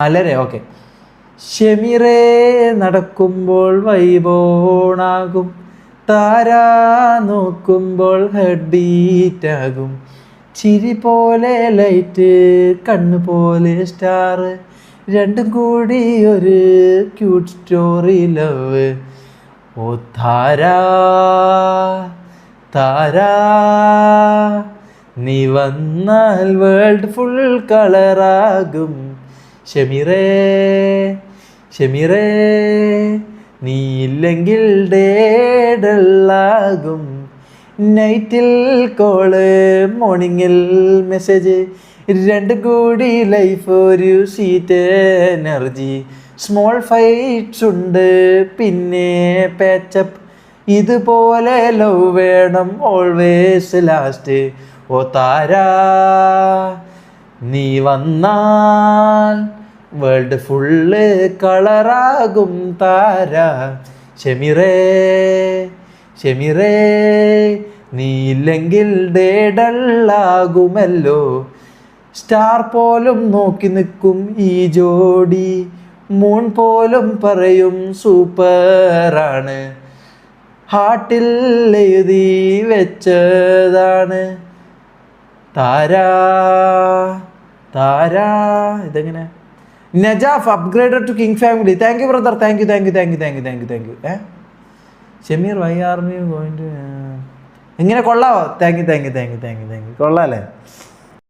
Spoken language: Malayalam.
അല്ലരെ ഓക്കെ. ഷെമിറേ നടക്കുമ്പോൾ വൈബോണാകും, താരാ നോക്കുമ്പോൾ ഹെഡ് ബീറ്റാകും, ചിരി പോലെ ലൈറ്റ് കണ്ണ് പോലെ സ്റ്റാർ, രണ്ടും കൂടി ഒരു ക്യൂട്ട് സ്റ്റോറി ലവ്. ഓ താരാ താരാ നീ വന്നാൽ വേൾഡ് ഫുൾ കളറാകും. ഷെമിറേ ഷെമിറേ നീ ഇല്ലെങ്കിൽ ഡേഡല്ലാകും. നൈറ്റിൽ കോള് മോർണിംഗിൽ മെസ്സേജ്, രണ്ടും കൂടി ലൈഫ് ഒരു സീറ്റ് എനർജി. സ്മോൾ ഫൈറ്റ്സ് ഉണ്ട് പിന്നെ പാച്ചപ്പ്, ഇതുപോലെ ലവ് വേണം ഓൾവേസ് ലാസ്റ്റ്. ഓ താരാ നീ വന്നാൽ വേൾഡ് ഫുള്ള് കളറാകും താരാ. ഷെമിറേ ഷെമിറേ നീ ഇല്ലെങ്കിൽ ഡേഡല്ലാകുമല്ലോ. സ്റ്റാർ പോലും നോക്കി നിൽക്കും ഈ ജോഡി, മൂൺ പോലും പറയും സൂപ്പറാണ്, ഹാർട്ടിൽ എഴുതി വെച്ചതാണ് താരാ താരാ. ഇതെങ്ങനെ? Najaf upgraded to king family. Thank you brother, thank you thank you thank you thank you thank you thank you. Shameer why are me going to ഇങ്ങനെ കൊള്ളാവോ? Thank you thank you thank you thank you thank you. കൊള്ളാല്ലേ?